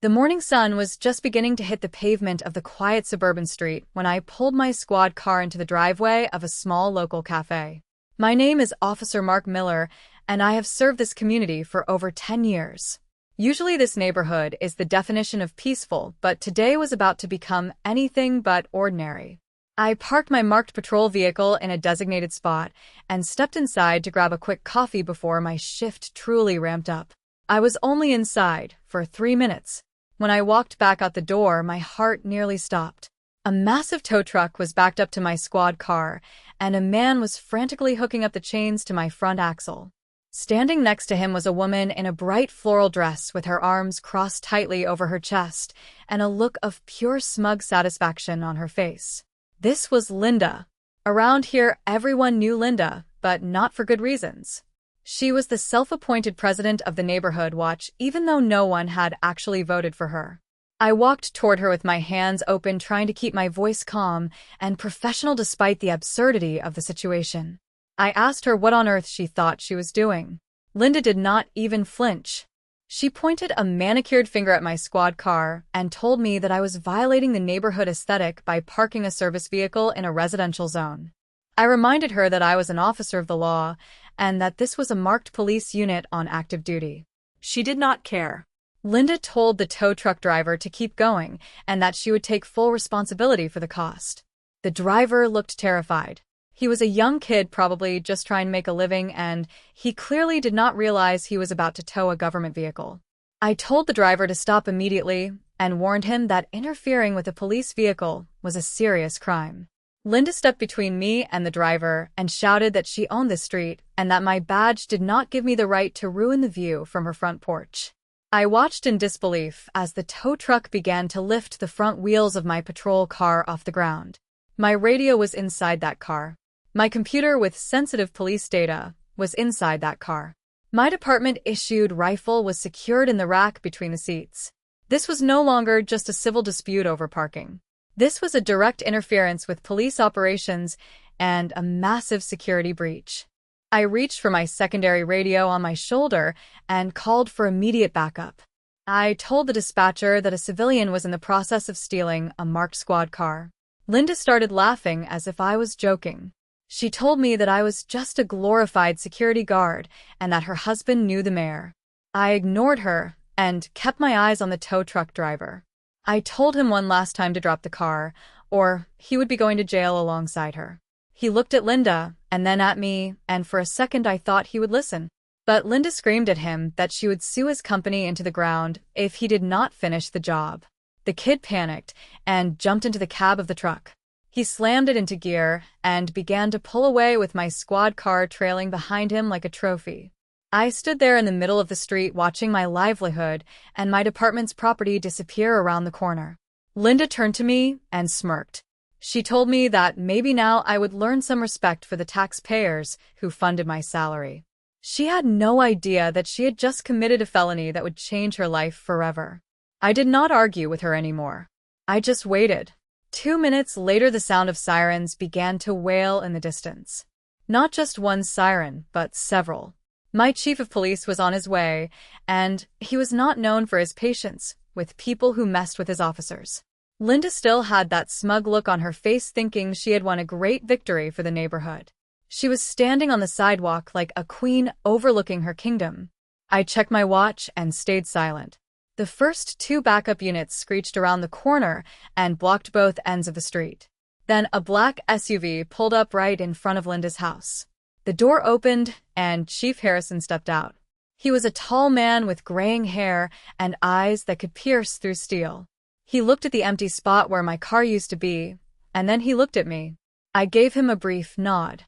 The morning sun was just beginning to hit the pavement of the quiet suburban street when I pulled my squad car into the driveway of a small local cafe. My name is Officer Mark Miller, and I have served this community for over 10 years. Usually this neighborhood is the definition of peaceful, but today was about to become anything but ordinary. I parked my marked patrol vehicle in a designated spot and stepped inside to grab a quick coffee before my shift truly ramped up. I was only inside for 3 minutes. When I walked back out the door, my heart nearly stopped. A massive tow truck was backed up to my squad car, and a man was frantically hooking up the chains to my front axle. Standing next to him was a woman in a bright floral dress with her arms crossed tightly over her chest and a look of pure smug satisfaction on her face. This was Linda. Around here, everyone knew Linda, but not for good reasons. She was the self-appointed president of the neighborhood watch, even though no one had actually voted for her. I walked toward her with my hands open, trying to keep my voice calm and professional despite the absurdity of the situation. I asked her what on earth she thought she was doing. Linda did not even flinch. She pointed a manicured finger at my squad car and told me that I was violating the neighborhood aesthetic by parking a service vehicle in a residential zone. I reminded her that I was an officer of the law and that this was a marked police unit on active duty. She did not care. Linda told the tow truck driver to keep going and that she would take full responsibility for the cost. The driver looked terrified. He was a young kid, probably just trying to make a living, and he clearly did not realize he was about to tow a government vehicle. I told the driver to stop immediately and warned him that interfering with a police vehicle was a serious crime. Linda stepped between me and the driver and shouted that she owned the street and that my badge did not give me the right to ruin the view from her front porch. I watched in disbelief as the tow truck began to lift the front wheels of my patrol car off the ground. My radio was inside that car. My computer with sensitive police data was inside that car. My department-issued rifle was secured in the rack between the seats. This was no longer just a civil dispute over parking. This was a direct interference with police operations and a massive security breach. I reached for my secondary radio on my shoulder and called for immediate backup. I told the dispatcher that a civilian was in the process of stealing a marked squad car. Linda started laughing as if I was joking. She told me that I was just a glorified security guard and that her husband knew the mayor. I ignored her and kept my eyes on the tow truck driver. I told him one last time to drop the car, or he would be going to jail alongside her. He looked at Linda and then at me, and for a second I thought he would listen. But Linda screamed at him that she would sue his company into the ground if he did not finish the job. The kid panicked and jumped into the cab of the truck. He slammed it into gear and began to pull away with my squad car trailing behind him like a trophy. I stood there in the middle of the street watching my livelihood and my department's property disappear around the corner. Linda turned to me and smirked. She told me that maybe now I would learn some respect for the taxpayers who funded my salary. She had no idea that she had just committed a felony that would change her life forever. I did not argue with her anymore. I just waited. 2 minutes later, the sound of sirens began to wail in the distance. Not just one siren, but several. My chief of police was on his way, and he was not known for his patience with people who messed with his officers. Linda still had that smug look on her face, thinking she had won a great victory for the neighborhood. She was standing on the sidewalk like a queen overlooking her kingdom. I checked my watch and stayed silent. The first 2 backup units screeched around the corner and blocked both ends of the street. Then a black SUV pulled up right in front of Linda's house. The door opened and Chief Harrison stepped out. He was a tall man with graying hair and eyes that could pierce through steel. He looked at the empty spot where my car used to be, and then he looked at me. I gave him a brief nod.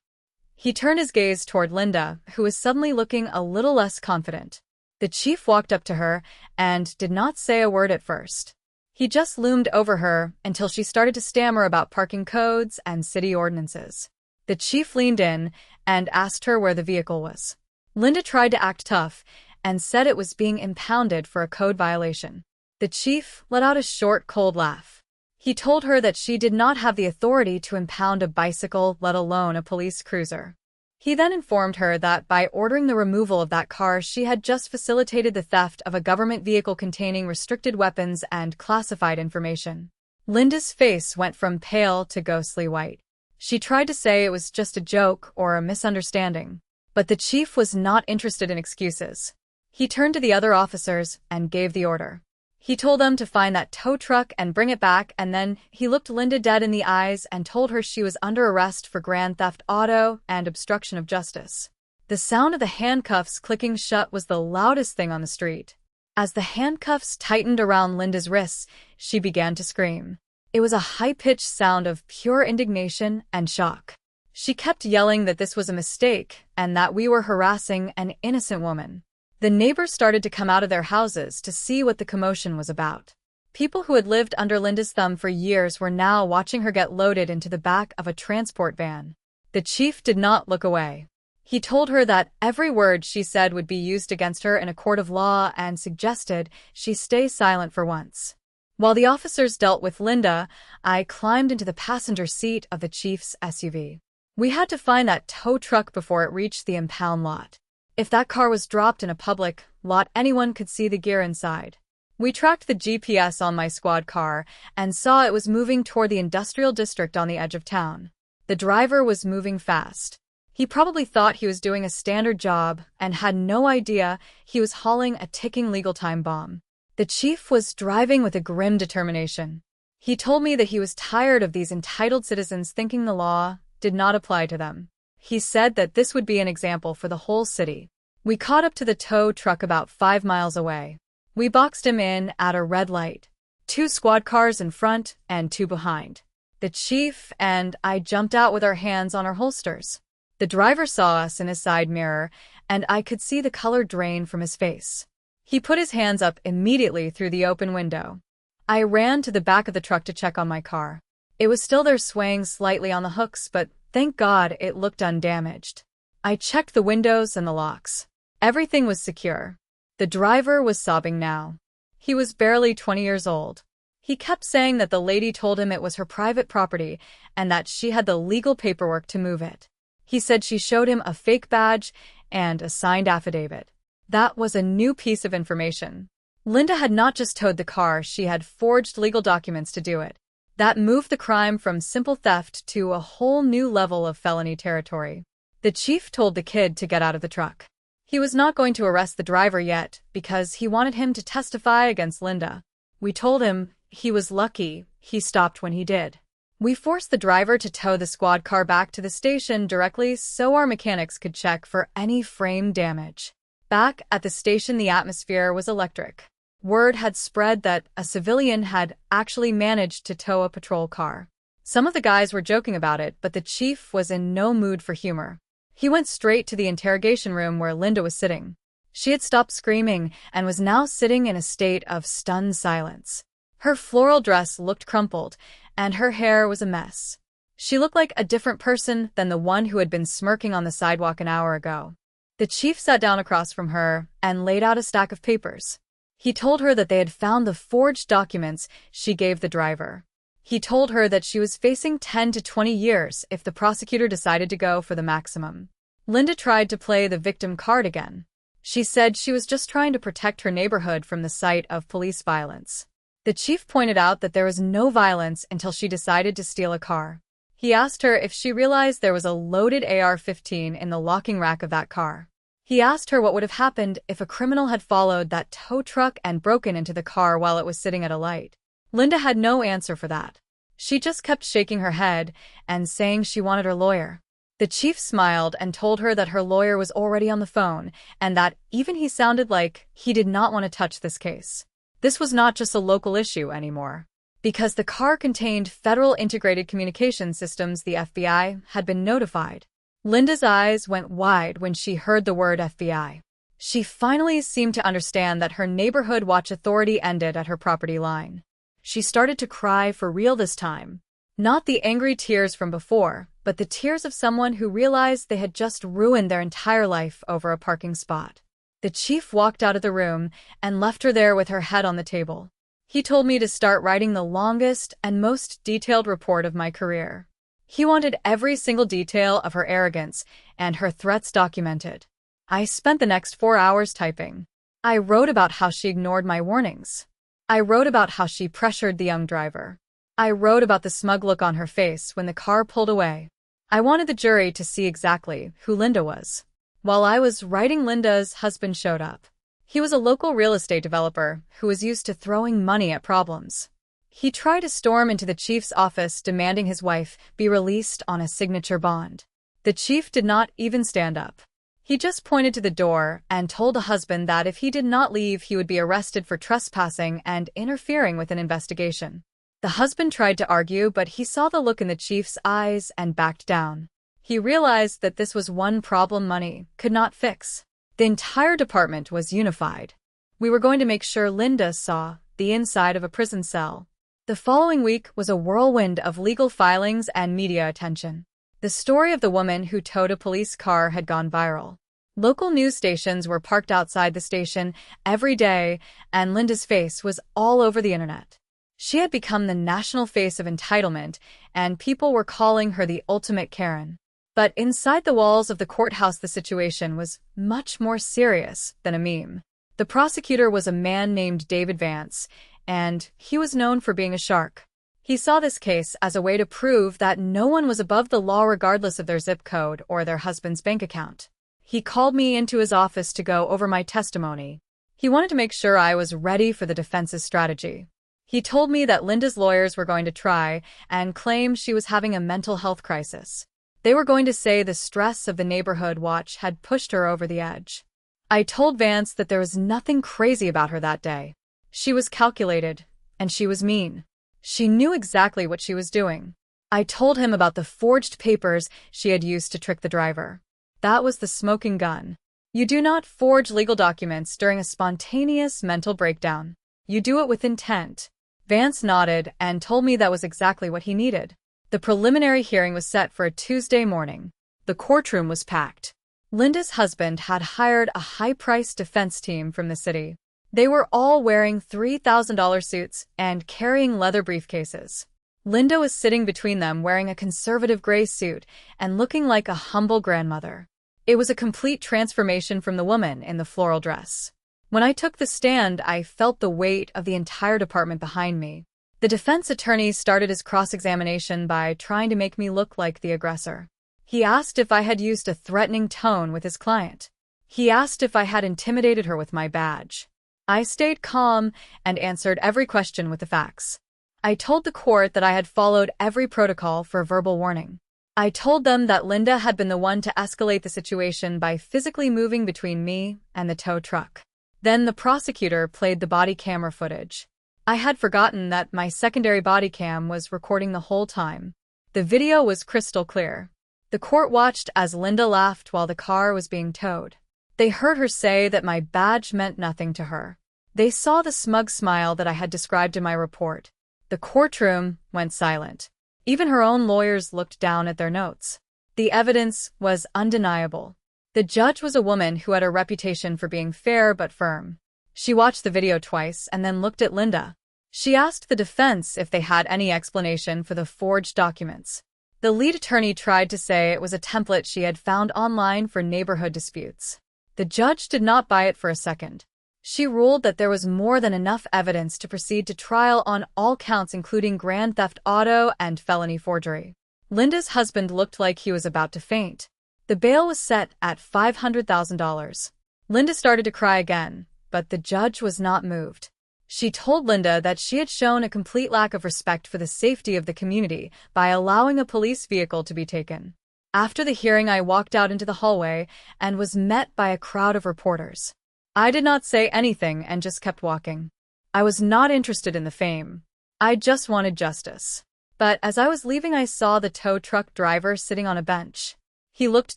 He turned his gaze toward Linda, who was suddenly looking a little less confident. The chief walked up to her and did not say a word at first. He just loomed over her until she started to stammer about parking codes and city ordinances. The chief leaned in and asked her where the vehicle was. Linda tried to act tough and said it was being impounded for a code violation. The chief let out a short, cold laugh. He told her that she did not have the authority to impound a bicycle, let alone a police cruiser. He then informed her that by ordering the removal of that car, she had just facilitated the theft of a government vehicle containing restricted weapons and classified information. Linda's face went from pale to ghostly white. She tried to say it was just a joke or a misunderstanding, but the chief was not interested in excuses. He turned to the other officers and gave the order. He told them to find that tow truck and bring it back, and then he looked Linda dead in the eyes and told her she was under arrest for grand theft auto and obstruction of justice. The sound of the handcuffs clicking shut was the loudest thing on the street. As the handcuffs tightened around Linda's wrists, she began to scream. It was a high-pitched sound of pure indignation and shock. She kept yelling that this was a mistake and that we were harassing an innocent woman. The neighbors started to come out of their houses to see what the commotion was about. People who had lived under Linda's thumb for years were now watching her get loaded into the back of a transport van. The chief did not look away. He told her that every word she said would be used against her in a court of law and suggested she stay silent for once. While the officers dealt with Linda, I climbed into the passenger seat of the chief's SUV. We had to find that tow truck before it reached the impound lot. If that car was dropped in a public lot, anyone could see the gear inside. We tracked the GPS on my squad car and saw it was moving toward the industrial district on the edge of town. The driver was moving fast. He probably thought he was doing a standard job and had no idea he was hauling a ticking legal time bomb. The chief was driving with a grim determination. He told me that he was tired of these entitled citizens thinking the law did not apply to them. He said that this would be an example for the whole city. We caught up to the tow truck about 5 miles away. We boxed him in at a red light. 2 squad cars in front and 2 behind. The chief and I jumped out with our hands on our holsters. The driver saw us in his side mirror, and I could see the color drain from his face. He put his hands up immediately through the open window. I ran to the back of the truck to check on my car. It was still there, swaying slightly on the hooks, but thank God it looked undamaged. I checked the windows and the locks. Everything was secure. The driver was sobbing now. He was barely 20 years old. He kept saying that the lady told him it was her private property and that she had the legal paperwork to move it. He said she showed him a fake badge and a signed affidavit. That was a new piece of information. Linda had not just towed the car, she had forged legal documents to do it. That moved the crime from simple theft to a whole new level of felony territory. The chief told the kid to get out of the truck. He was not going to arrest the driver yet because he wanted him to testify against Linda. We told him he was lucky he stopped when he did. We forced the driver to tow the squad car back to the station directly so our mechanics could check for any frame damage. Back at the station, the atmosphere was electric. Word had spread that a civilian had actually managed to tow a patrol car. Some of the guys were joking about it, but the chief was in no mood for humor. He went straight to the interrogation room where Linda was sitting. She had stopped screaming and was now sitting in a state of stunned silence. Her floral dress looked crumpled, and her hair was a mess. She looked like a different person than the one who had been smirking on the sidewalk an hour ago. The chief sat down across from her and laid out a stack of papers. He told her that they had found the forged documents she gave the driver. He told her that she was facing 10 to 20 years if the prosecutor decided to go for the maximum. Linda tried to play the victim card again. She said she was just trying to protect her neighborhood from the sight of police violence. The chief pointed out that there was no violence until she decided to steal a car. He asked her if she realized there was a loaded AR-15 in the locking rack of that car. He asked her what would have happened if a criminal had followed that tow truck and broken into the car while it was sitting at a light. Linda had no answer for that. She just kept shaking her head and saying she wanted her lawyer. The chief smiled and told her that her lawyer was already on the phone and that even he sounded like he did not want to touch this case. This was not just a local issue anymore. Because the car contained Federal Integrated Communication Systems, the FBI had been notified. Linda's eyes went wide when she heard the word FBI. She finally seemed to understand that her neighborhood watch authority ended at her property line. She started to cry for real this time. Not the angry tears from before, but the tears of someone who realized they had just ruined their entire life over a parking spot. The chief walked out of the room and left her there with her head on the table. He told me to start writing the longest and most detailed report of my career. He wanted every single detail of her arrogance and her threats documented. I spent the next 4 hours typing. I wrote about how she ignored my warnings. I wrote about how she pressured the young driver. I wrote about the smug look on her face when the car pulled away. I wanted the jury to see exactly who Linda was. While I was writing, Linda's husband showed up. He was a local real estate developer who was used to throwing money at problems. He tried to storm into the chief's office demanding his wife be released on a signature bond. The chief did not even stand up. He just pointed to the door and told the husband that if he did not leave, he would be arrested for trespassing and interfering with an investigation. The husband tried to argue, but he saw the look in the chief's eyes and backed down. He realized that this was one problem money could not fix. The entire department was unified. We were going to make sure Linda saw the inside of a prison cell. The following week was a whirlwind of legal filings and media attention. The story of the woman who towed a police car had gone viral. Local news stations were parked outside the station every day, and Linda's face was all over the internet. She had become the national face of entitlement, and people were calling her the ultimate Karen. But inside the walls of the courthouse, the situation was much more serious than a meme. The prosecutor was a man named David Vance, and he was known for being a shark. He saw this case as a way to prove that no one was above the law regardless of their zip code or their husband's bank account. He called me into his office to go over my testimony. He wanted to make sure I was ready for the defense's strategy. He told me that Linda's lawyers were going to try and claim she was having a mental health crisis. They were going to say the stress of the neighborhood watch had pushed her over the edge. I told Vance that there was nothing crazy about her that day. She was calculated, and she was mean. She knew exactly what she was doing. I told him about the forged papers she had used to trick the driver. That was the smoking gun. You do not forge legal documents during a spontaneous mental breakdown. You do it with intent. Vance nodded and told me that was exactly what he needed. The preliminary hearing was set for a Tuesday morning. The courtroom was packed. Linda's husband had hired a high-priced defense team from the city. They were all wearing $3,000 suits and carrying leather briefcases. Linda was sitting between them wearing a conservative gray suit and looking like a humble grandmother. It was a complete transformation from the woman in the floral dress. When I took the stand, I felt the weight of the entire department behind me. The defense attorney started his cross-examination by trying to make me look like the aggressor. He asked if I had used a threatening tone with his client. He asked if I had intimidated her with my badge. I stayed calm and answered every question with the facts. I told the court that I had followed every protocol for a verbal warning. I told them that Linda had been the one to escalate the situation by physically moving between me and the tow truck. Then the prosecutor played the body camera footage. I had forgotten that my secondary body cam was recording the whole time. The video was crystal clear. The court watched as Linda laughed while the car was being towed. They heard her say that my badge meant nothing to her. They saw the smug smile that I had described in my report. The courtroom went silent. Even her own lawyers looked down at their notes. The evidence was undeniable. The judge was a woman who had a reputation for being fair but firm. She watched the video twice and then looked at Linda. She asked the defense if they had any explanation for the forged documents. The lead attorney tried to say it was a template she had found online for neighborhood disputes. The judge did not buy it for a second. She ruled that there was more than enough evidence to proceed to trial on all counts, including grand theft auto and felony forgery. Linda's husband looked like he was about to faint. The bail was set at $500,000. Linda started to cry again, but the judge was not moved. She told Linda that she had shown a complete lack of respect for the safety of the community by allowing a police vehicle to be taken. After the hearing, I walked out into the hallway and was met by a crowd of reporters. I did not say anything and just kept walking. I was not interested in the fame. I just wanted justice. But as I was leaving, I saw the tow truck driver sitting on a bench. He looked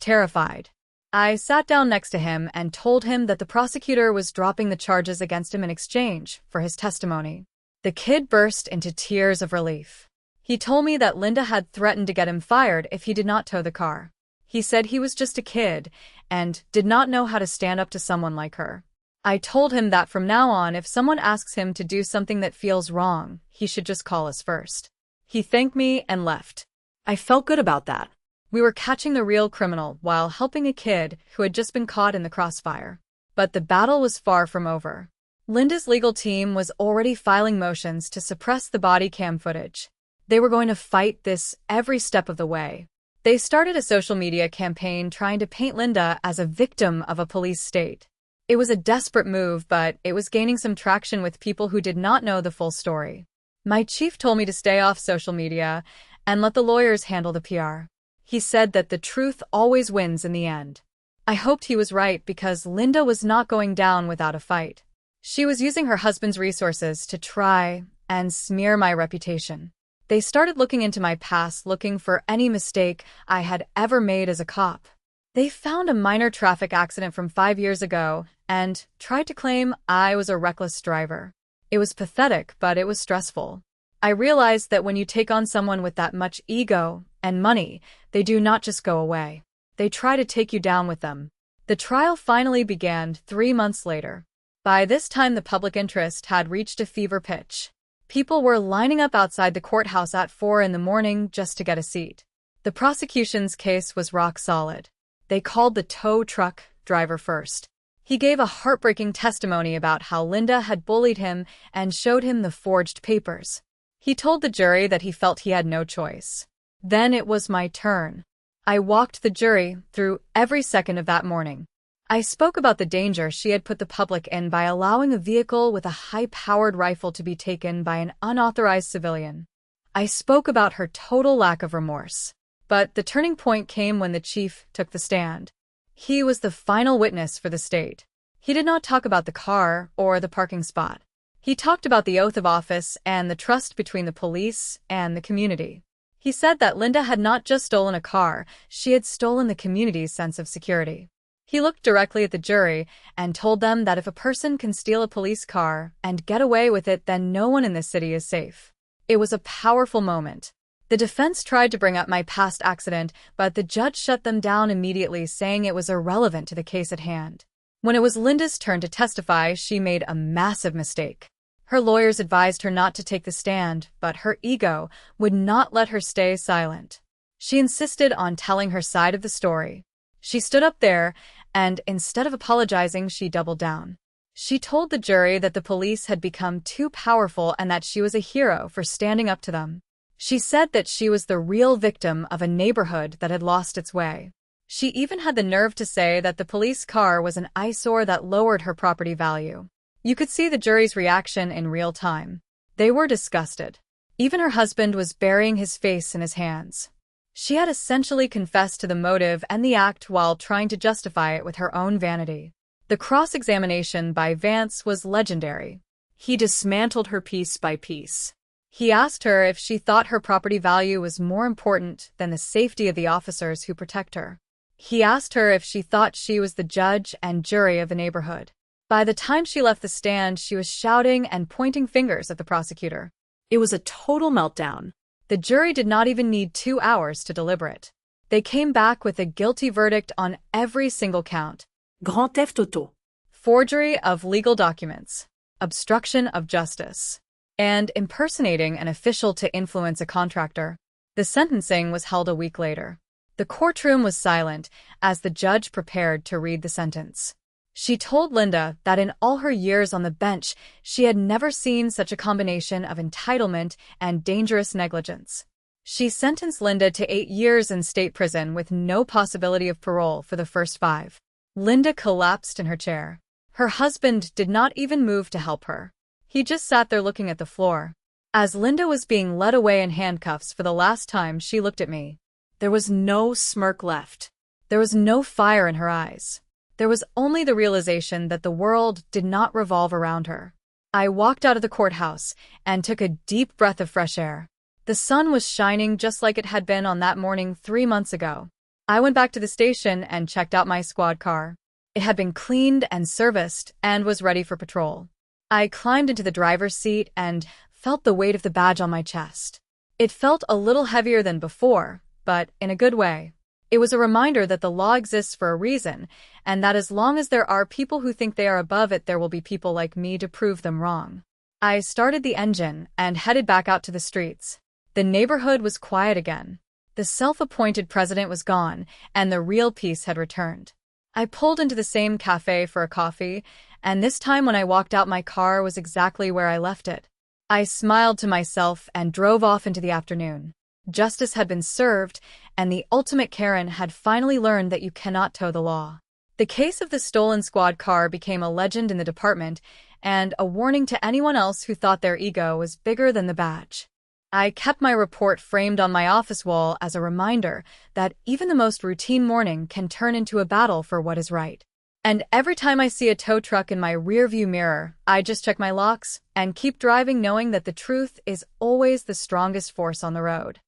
terrified. I sat down next to him and told him that the prosecutor was dropping the charges against him in exchange for his testimony. The kid burst into tears of relief. He told me that Linda had threatened to get him fired if he did not tow the car. He said he was just a kid and did not know how to stand up to someone like her. I told him that from now on, if someone asks him to do something that feels wrong, he should just call us first. He thanked me and left. I felt good about that. We were catching the real criminal while helping a kid who had just been caught in the crossfire. But the battle was far from over. Linda's legal team was already filing motions to suppress the body cam footage. They were going to fight this every step of the way. They started a social media campaign trying to paint Linda as a victim of a police state. It was a desperate move, but it was gaining some traction with people who did not know the full story. My chief told me to stay off social media and let the lawyers handle the PR. He said that the truth always wins in the end. I hoped he was right because Linda was not going down without a fight. She was using her husband's resources to try and smear my reputation. They started looking into my past, looking for any mistake I had ever made as a cop. They found a minor traffic accident from 5 years ago and tried to claim I was a reckless driver. It was pathetic, but it was stressful. I realized that when you take on someone with that much ego and money, they do not just go away. They try to take you down with them. The trial finally began 3 months later. By this time, the public interest had reached a fever pitch. People were lining up outside the courthouse at 4 in the morning just to get a seat. The prosecution's case was rock solid. They called the tow truck driver first. He gave a heartbreaking testimony about how Linda had bullied him and showed him the forged papers. He told the jury that he felt he had no choice. Then it was my turn. I walked the jury through every second of that morning. I spoke about the danger she had put the public in by allowing a vehicle with a high-powered rifle to be taken by an unauthorized civilian. I spoke about her total lack of remorse. But the turning point came when the chief took the stand. He was the final witness for the state. He did not talk about the car or the parking spot. He talked about the oath of office and the trust between the police and the community. He said that Linda had not just stolen a car, she had stolen the community's sense of security. He looked directly at the jury and told them that if a person can steal a police car and get away with it, then no one in this city is safe. It was a powerful moment. The defense tried to bring up my past accident, but the judge shut them down immediately, saying it was irrelevant to the case at hand. When it was Linda's turn to testify, she made a massive mistake. Her lawyers advised her not to take the stand, but her ego would not let her stay silent. She insisted on telling her side of the story. She stood up there, and instead of apologizing, she doubled down. She told the jury that the police had become too powerful and that she was a hero for standing up to them. She said that she was the real victim of a neighborhood that had lost its way. She even had the nerve to say that the police car was an eyesore that lowered her property value. You could see the jury's reaction in real time. They were disgusted. Even her husband was burying his face in his hands. She had essentially confessed to the motive and the act while trying to justify it with her own vanity. The cross-examination by Vance was legendary. He dismantled her piece by piece. He asked her if she thought her property value was more important than the safety of the officers who protect her. He asked her if she thought she was the judge and jury of the neighborhood. By the time she left the stand, she was shouting and pointing fingers at the prosecutor. It was a total meltdown. The jury did not even need 2 hours to deliberate. They came back with a guilty verdict on every single count. Grand theft auto. Forgery of legal documents, obstruction of justice, and impersonating an official to influence a contractor. The sentencing was held a week later. The courtroom was silent as the judge prepared to read the sentence. She told Linda that in all her years on the bench, she had never seen such a combination of entitlement and dangerous negligence. She sentenced Linda to 8 years in state prison with no possibility of parole for the first 5. Linda collapsed in her chair. Her husband did not even move to help her. He just sat there looking at the floor. As Linda was being led away in handcuffs for the last time, she looked at me. There was no smirk left. There was no fire in her eyes. There was only the realization that the world did not revolve around her. I walked out of the courthouse and took a deep breath of fresh air. The sun was shining just like it had been on that morning 3 months ago. I went back to the station and checked out my squad car. It had been cleaned and serviced and was ready for patrol. I climbed into the driver's seat and felt the weight of the badge on my chest. It felt a little heavier than before, but in a good way. It was a reminder that the law exists for a reason, and that as long as there are people who think they are above it, there will be people like me to prove them wrong. I started the engine and headed back out to the streets. The neighborhood was quiet again. The self-appointed president was gone, and the real peace had returned. I pulled into the same cafe for a coffee, and this time when I walked out, my car was exactly where I left it. I smiled to myself and drove off into the afternoon. Justice had been served, and the ultimate Karen had finally learned that you cannot toe the law. The case of the stolen squad car became a legend in the department and a warning to anyone else who thought their ego was bigger than the badge. I kept my report framed on my office wall as a reminder that even the most routine morning can turn into a battle for what is right. And every time I see a tow truck in my rearview mirror, I just check my locks and keep driving, knowing that the truth is always the strongest force on the road.